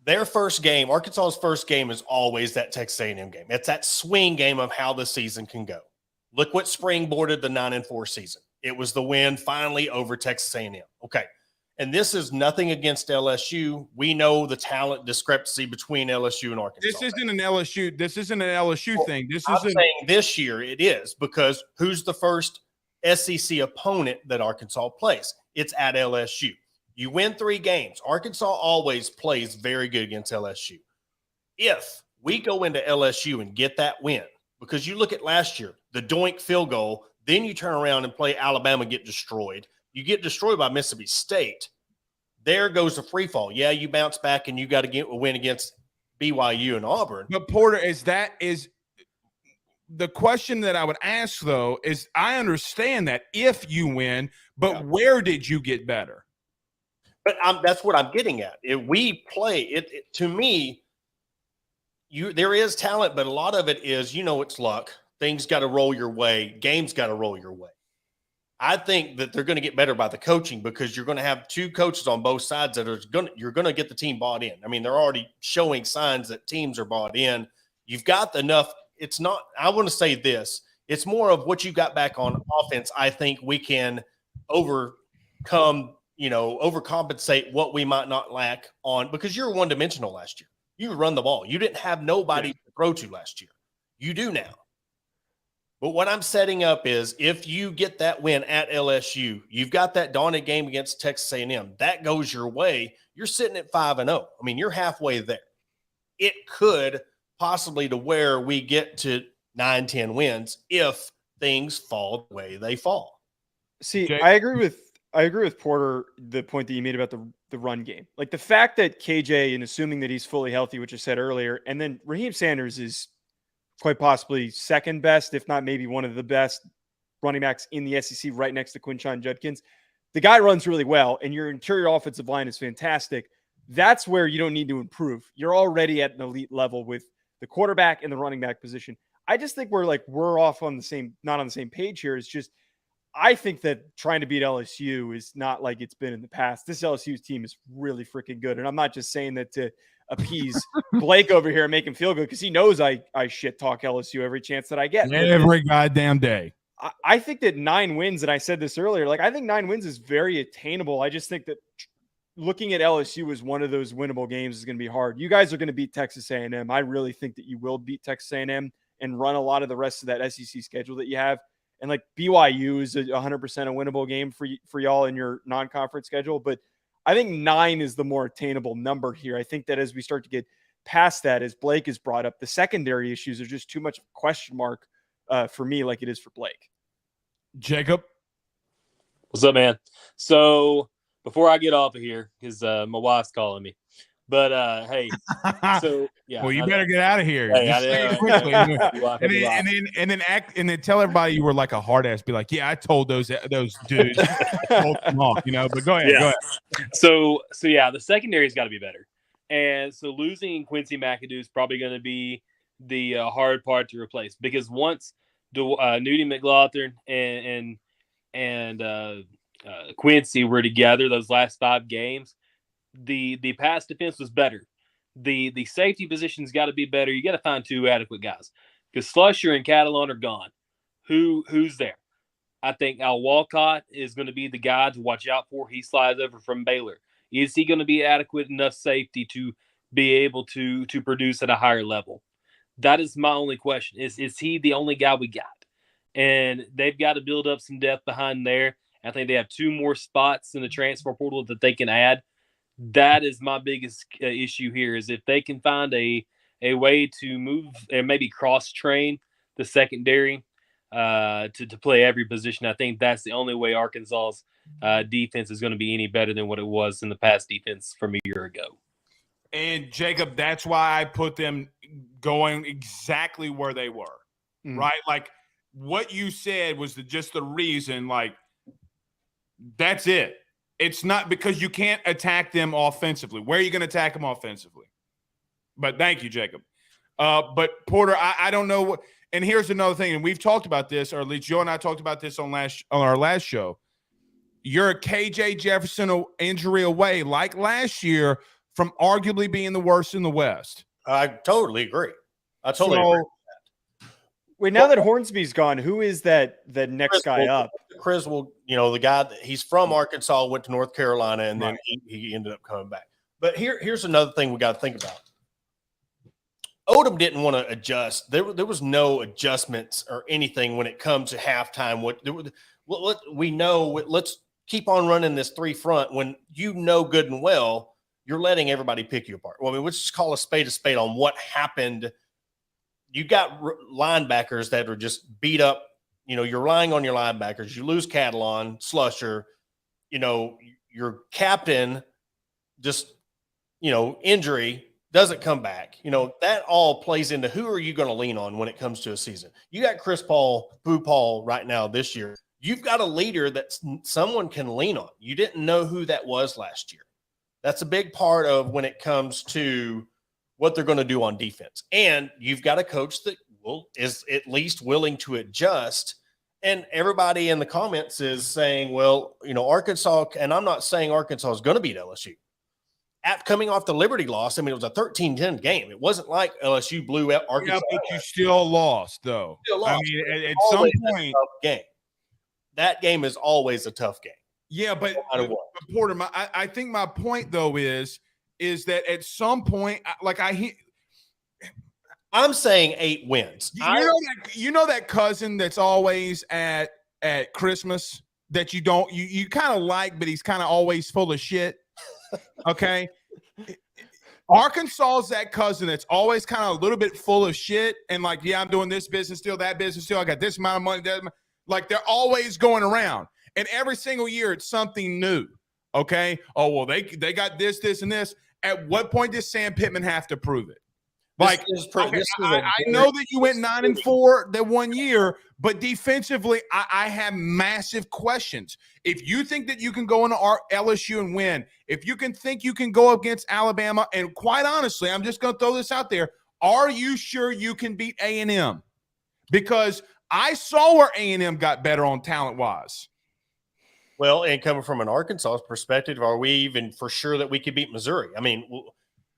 Their first game, Arkansas's first game, is always that Texas A&M game. It's that swing game of how the season can go. Look what springboarded the 9-4 season. It was the win finally over Texas A&M. Okay. And this is nothing against LSU. We know the talent discrepancy between LSU and Arkansas. This isn't an LSU thing. I'm saying this year it is, because who's the first SEC opponent that Arkansas plays? It's at LSU. You win 3 games. Arkansas always plays very good against LSU. If we go into LSU and get that win, because you look at last year, the doink field goal, then you turn around and play Alabama, get destroyed. You get destroyed by Mississippi State. There goes the free fall. Yeah, you bounce back and you got to get a win against BYU and Auburn. But Porter, is the question that I would ask, though, is I understand that if you win, but where did you get better? But that's what I'm getting at. If we play it to me, there is talent, but a lot of it is, it's luck. Things got to roll your way. Games got to roll your way. I think that they're going to get better by the coaching, because you're going to have 2 coaches on both sides that you're going to get the team bought in. I mean, they're already showing signs that teams are bought in. You've got enough. It's not, I want to say this, it's more of what you got back on offense. I think we can overcompensate what we might not lack on, because you were one-dimensional last year. You run the ball. You didn't have nobody to throw to last year. You do now. But what I'm setting up is if you get that win at LSU, you've got that daunting game against Texas A&M. That goes your way. You're sitting at 5-0. I mean, you're halfway there. It could possibly to where we get to 9-10 wins if things fall the way they fall. See, Jay? I agree with Porter, the point that you made about the run game. Like the fact that KJ, and assuming that he's fully healthy, which I said earlier, and then Raheem Sanders is quite possibly second best, if not maybe one of the best running backs in the SEC, right next to Quinshon Judkins. The guy runs really well, and your interior offensive line is fantastic. That's where you don't need to improve. You're already at an elite level with the quarterback and the running back position. I just think we're off on the same, not on the same page here. It's just, I think that trying to beat LSU is not like it's been in the past. This LSU team is really freaking good. And I'm not just saying that to appease Blake over here and make him feel good, because he knows I shit talk LSU every chance that I get. Every goddamn day. I think that 9 wins, and I said this earlier, like I think 9 wins is very attainable. I just think that looking at LSU as one of those winnable games is going to be hard. You guys are going to beat Texas A&M. I really think that you will beat Texas A&M and run a lot of the rest of that SEC schedule that you have. And like BYU is 100% a winnable game for y'all in your non-conference schedule. But I think 9 is the more attainable number here. I think that as we start to get past that, as Blake has brought up, the secondary issues are just too much of a question mark for me, like it is for Blake. Jacob? What's up, man? So before I get off of here, because my wife's calling me. But hey, so yeah. Well, you better get out of here. Hey, Just say it quickly. and then tell everybody you were like a hard ass. Be like, yeah, I told those dudes, told them off, But go ahead, go ahead. So yeah, the secondary's got to be better, and so losing Quincy McAdoo is probably going to be the hard part to replace, because once Nudie McLaughlin and Quincy were together those last 5 games, the pass defense was better. The safety position's got to be better. You got to find 2 adequate guys, because Slusher and Catalon are gone. Who's there? I think Al Walcott is going to be the guy to watch out for. He slides over from Baylor. Is he going to be adequate enough safety to be able to produce at a higher level? That is my only question. Is he the only guy we got? And they've got to build up some depth behind there. I think they have 2 more spots in the transfer portal that they can add. That is my biggest issue here, is if they can find a way to move and maybe cross-train the secondary to play every position. I think that's the only way Arkansas's defense is going to be any better than what it was in the past defense from a year ago. And Jacob, that's why I put them going exactly where they were, right? Like what you said was just the reason, like that's it. It's not because you can't attack them offensively. Where are you going to attack them offensively? But thank you, Jacob. But Porter, I don't know what. And here's another thing, and we've talked about this, or at least Joe and I talked about this on our last show. You're a KJ Jefferson injury away, like last year, from arguably being the worst in the West. I totally agree. Agree. Wait, now that Hornsby's gone, who is the next guy up? Chris will, the guy he's from Arkansas, went to North Carolina, and then he ended up coming back. But here's another thing we got to think about. Odom didn't want to adjust. There was no adjustments or anything when it comes to halftime. Let's keep on running this 3 front when good and well you're letting everybody pick you apart. Well, I mean, let's just call a spade on what happened. You got linebackers that are just beat up. You're relying on your linebackers. You lose Catalon, Slusher. Your captain just, injury doesn't come back. That all plays into who are you going to lean on when it comes to a season. You got Chris Paul, Boo Paul right now this year. You've got a leader that someone can lean on. You didn't know who that was last year. That's a big part of when it comes to what they're going to do on defense. And you've got a coach that is at least willing to adjust. And everybody in the comments is saying, well, Arkansas, and I'm not saying Arkansas is going to beat LSU. Coming off the Liberty loss, I mean, it was a 13-10 game. It wasn't like LSU blew out Arkansas. Yeah, but you still lost, though. I mean, at some point, game. That game is always a tough game. Yeah, but Porter, I think my point though is that at some point, I'm saying 8 wins. You know that cousin that's always at Christmas that you kind of like, but he's kind of always full of shit. Okay. Arkansas is that cousin that's always kind of a little bit full of shit and like, yeah, I'm doing this business deal, that business deal. I got this amount of money. Like they're always going around, and every single year it's something new. Okay. Oh, well, they got this, and this. At what point does Sam Pittman have to prove it? Like, I know that you went 9-4 that one year, but defensively, I have massive questions. If you think that you can go into LSU and win, if you think you can go against Alabama, and quite honestly, I'm just going to throw this out there. Are you sure you can beat A&M? Because I saw where A&M got better on talent-wise. Well, and coming from an Arkansas perspective, are we even for sure that we could beat Missouri? I mean,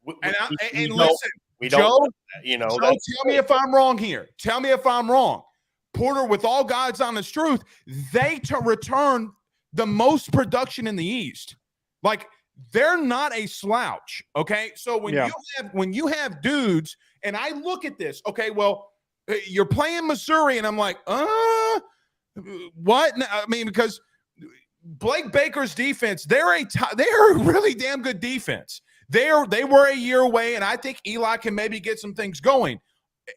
listen, Joe, tell me if I'm wrong here. Tell me if I'm wrong. Porter, with all God's honest truth, they return the most production in the East. Like, they're not a slouch, okay? So when you have dudes, and I look at this, okay, well, you're playing Missouri, and I'm like, what? I mean, because Blake Baker's defense, they're a really damn good defense. They were a year away, and I think Eli can maybe get some things going.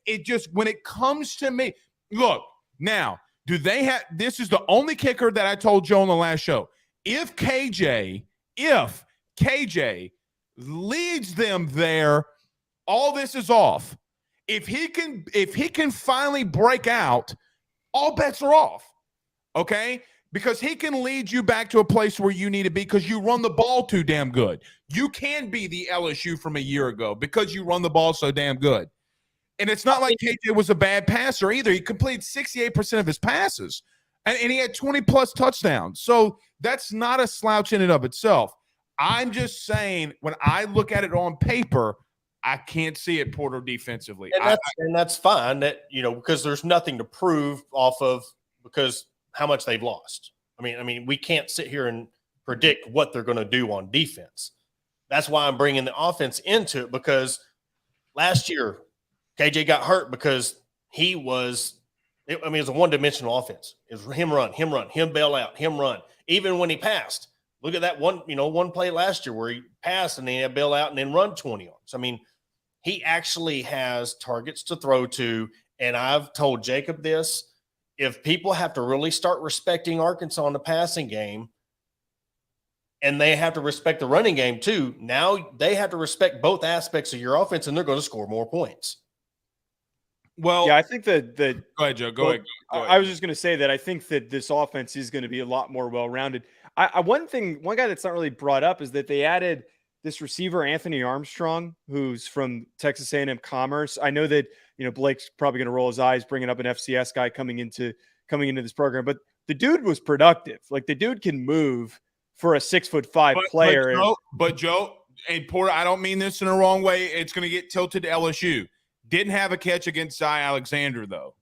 It just, when it comes to me, look, now, do they have – this is the only kicker that I told Joe on the last show. If KJ leads them there, all this is off. If he can finally break out, all bets are off, okay? Because he can lead you back to a place where you need to be because you run the ball too damn good. You can be the LSU from a year ago because you run the ball so damn good. And it's not like KJ was a bad passer either. He completed 68% of his passes, and he had 20-plus touchdowns. So that's not a slouch in and of itself. I'm just saying, when I look at it on paper, I can't see it, Porter, defensively. And that's fine, that because there's nothing to prove off of because – how much they've lost. I mean, we can't sit here and predict what they're going to do on defense. That's why I'm bringing the offense into it, because last year KJ got hurt because it was a one-dimensional offense. It was him run, him bail out, him run. Even when he passed, look at that one play last year where he passed and then he had bail out and then run 20 yards. I mean, he actually has targets to throw to, and I've told Jacob this. If people have to really start respecting Arkansas in the passing game, and they have to respect the running game too, now they have to respect both aspects of your offense, and they're going to score more points. Well, yeah, I think that go ahead, Joe. Go ahead. I was just going to say that I think that this offense is going to be a lot more well-rounded. One guy that's not really brought up is that they added this receiver, Anthony Armstrong, who's from Texas A&M Commerce. I know that Blake's probably going to roll his eyes bringing up an FCS guy coming into this program, but the dude was productive. Like, the dude can move for a 6'5" player. But Joe and Porter, I don't mean this in a wrong way. It's going to get tilted to LSU. Didn't have a catch against Cy Alexander, though.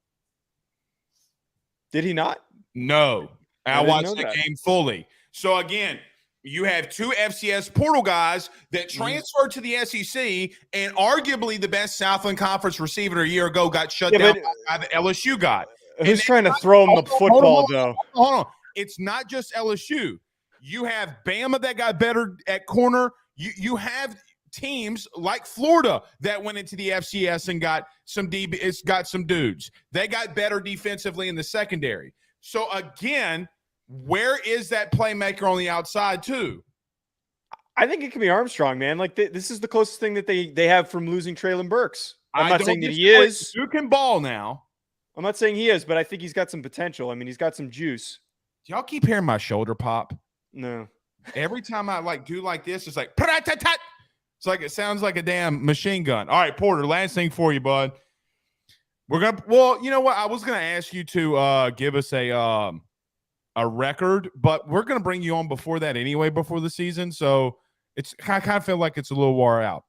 Did he not? No. I watched the game fully. So, again, you have two FCS portal guys that transferred to the SEC, and arguably the best Southland Conference receiver a year ago got shut down by the LSU guy. Who's trying to throw him the football, though? Hold on. It's not just LSU. You have Bama that got better at corner. You have teams like Florida that went into the FCS and got some dudes. They got better defensively in the secondary. So, again, where is that playmaker on the outside too? I think it could be Armstrong, man. Like, this is the closest thing that they have from losing Traylon Burks. I'm not saying that he is. You can ball now. I'm not saying he is, but I think he's got some potential. I mean, he's got some juice. Do y'all keep hearing my shoulder pop? No. Every time I do like this, it's like it's like it sounds like a damn machine gun. All right, Porter, last thing for you, bud. You know what? I was gonna ask you to give us a record, but we're gonna bring you on before that anyway, before the season. So I kind of feel like it's a little wore out.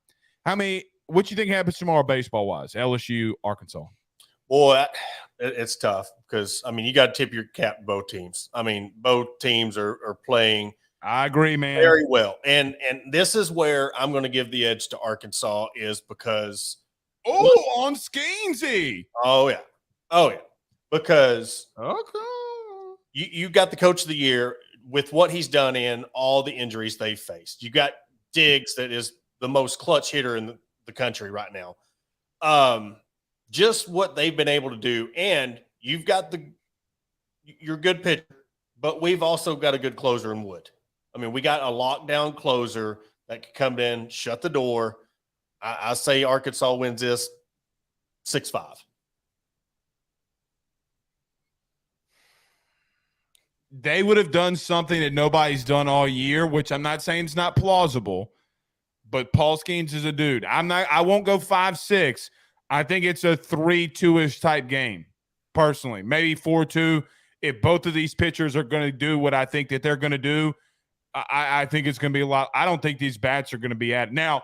What you think happens tomorrow baseball wise? LSU, Arkansas. Boy, it's tough because, I mean, you got to tip your cap to both teams. I mean, both teams are playing. I agree, man. Very well. And this is where I'm going to give the edge to Arkansas, is because Oh, on Skeensy. Oh yeah, because Okay. you got the coach of the year with what he's done in all the injuries they've faced. You got Diggs, that is the most clutch hitter in the country right now. Just what they've been able to do, and you've got your good pitcher, but we've also got a good closer in Wood. I mean, we got a lockdown closer that can come in, shut the door. I say Arkansas wins this 6-5. They would have done something that nobody's done all year, which I'm not saying it's not plausible, but Paul Skeens is a dude. I won't go 5-6. I think it's a 3-2-ish type game, personally. Maybe 4-2. If both of these pitchers are going to do what I think that they're going to do, I think it's going to be a lot. I don't think these bats are going to be at it. Now,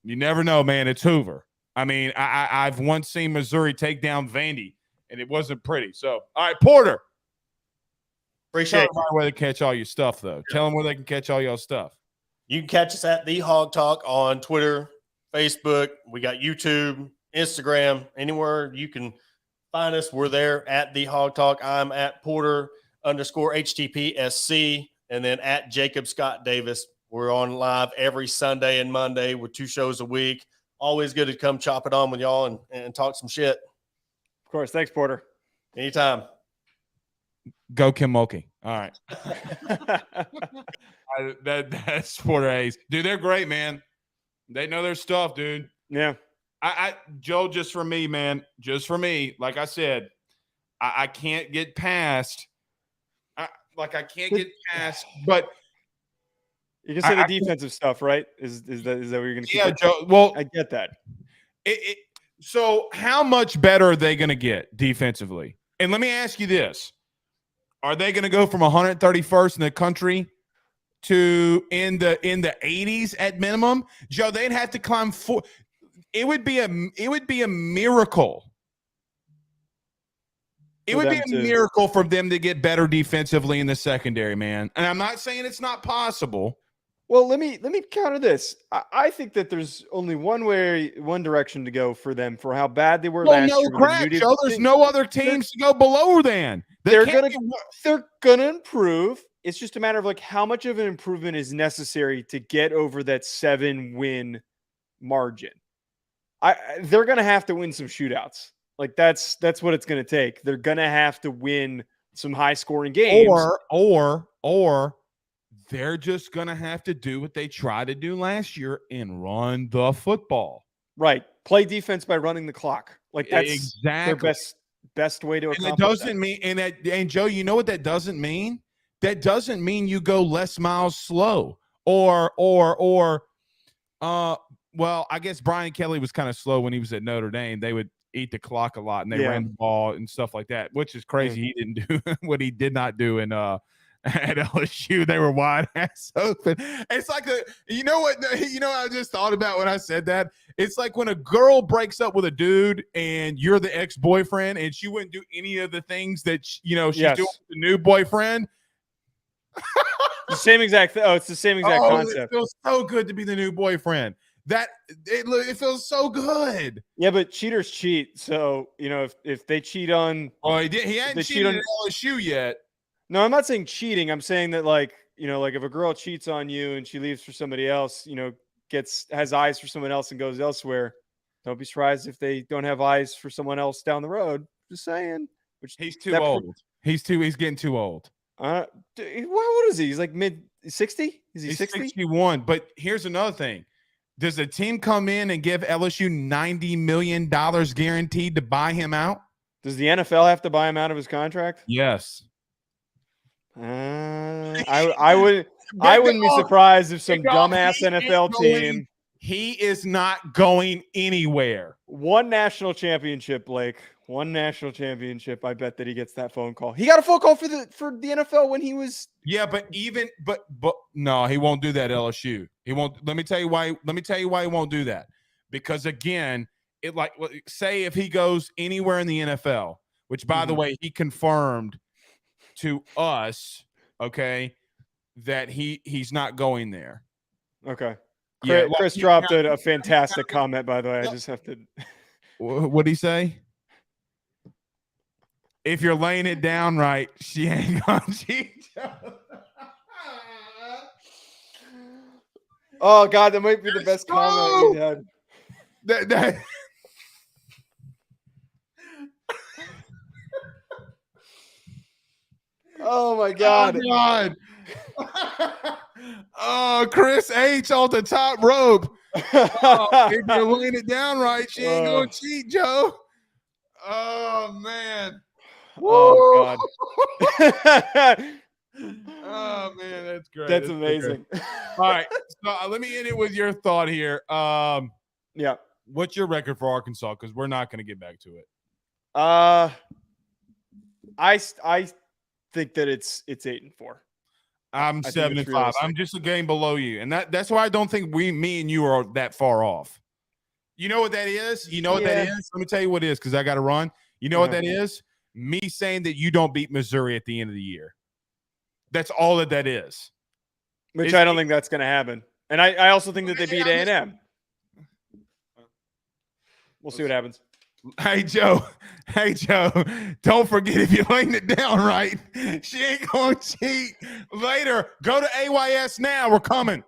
you never know, man. It's Hoover. I mean, I've once seen Missouri take down Vandy, and it wasn't pretty. So, all right, Porter. Appreciate it. Tell them where they catch all your stuff, though. Tell them where they can catch all your stuff. You can catch us at The Hawg Talk on Twitter, Facebook. We got YouTube, Instagram, anywhere you can find us. We're there at The Hawg Talk. I'm at Porter_HTPSC, and then at Jacob Scott Davis. We're on live every Sunday and Monday with 2 shows a week. Always good to come chop it on with y'all and talk some shit. Of course. Thanks, Porter. Anytime. Go Kim Mulkey. All right. That's Porter Hayes. Dude, they're great, man. They know their stuff, dude. Yeah. Joe, just for me, man, just for me, like I said, I can't get past. I can't get past, but you can say the defensive stuff, right? Is that what you're going to? Yeah, Joe. Well, I get that. So how much better are they going to get defensively? And let me ask you this. Are they going to go from 131st in the country to in the 80s at minimum? Joe, they'd have to climb 4. It would be a miracle. It would be a miracle for them to get better defensively in the secondary, man. And I'm not saying it's not possible. Well, let me counter this. I think that there's only one direction to go for them for how bad they were last year. No crap, Joe. There's no other teams to go below then. They're gonna improve. It's just a matter of like how much of an improvement is necessary to get over that 7-win margin. They're gonna have to win some shootouts. Like that's what it's gonna take. They're gonna have to win some high scoring games, or they're just gonna have to do what they tried to do last year and run the football. Right, play defense by running the clock. Like that's exactly their best way to accomplish. And it doesn't mean and Joe, you know what that doesn't mean? That doesn't mean you go less miles slow or well, I guess Brian Kelly was kind of slow when he was at Notre Dame. They would eat the clock a lot and they ran the ball and stuff like that, which is crazy. He didn't do what he did not do in at LSU. They were wide ass open. It's like you know what I just thought about when I said that? It's like when a girl breaks up with a dude and you're the ex-boyfriend and she wouldn't do any of the things that she's doing with the new boyfriend. The same exact it's the same exact concept. It feels so good to be the new boyfriend. That it feels so good. Yeah, but cheaters cheat. So if they cheat on, he hadn't cheated at LSU yet. No, I'm not saying cheating. I'm saying that like if a girl cheats on you and she leaves for somebody else, has eyes for someone else and goes elsewhere, don't be surprised if they don't have eyes for someone else down the road. Just saying. He's too old. He's getting too old. What is he? He's like mid-60? Is he 60? 61. But here's another thing. Does the team come in and give LSU $90 million guaranteed to buy him out? Does the NFL have to buy him out of his contract? Yes. I wouldn't be surprised if some dumbass NFL team. He is not going anywhere. One national championship, Blake. One national championship. I bet that he gets that phone call. He got a phone call for the NFL when he was. Yeah, but no, he won't do that. LSU. He won't. Let me tell you why. He won't do that. Because again, say if he goes anywhere in the NFL, which by the way he confirmed to us, okay, that he's not going there. Okay. Chris dropped a fantastic comment, by the way. I just have to. What'd he say? If you're laying it down right, she ain't gonna cheat. Oh God, that might be the best comment we had. That Oh my God. Oh, God. Oh, Chris H on the top rope. Oh, if you're laying it down right, she ain't gonna cheat, Joe. Oh man. Oh God. Oh man, that's great. That's so amazing. great. All right, so let me end it with your thought here. Yeah. What's your record for Arkansas? Because we're not going to get back to it. I think that it's 8-4. I'm 7-5. I'm just a game below you, and that's why I don't think me and you are that far off. You know what that is? You know what that is? Let me tell you what it is, because I got to run. You know what that is? Me saying that you don't beat Missouri at the end of the year. That's all that is. Which I don't think that's going to happen. And I also think that they beat A&M. We'll see what happens. Hey, Joe. Don't forget, if you're laying it down right, she ain't going to cheat later. Go to AYS now. We're coming.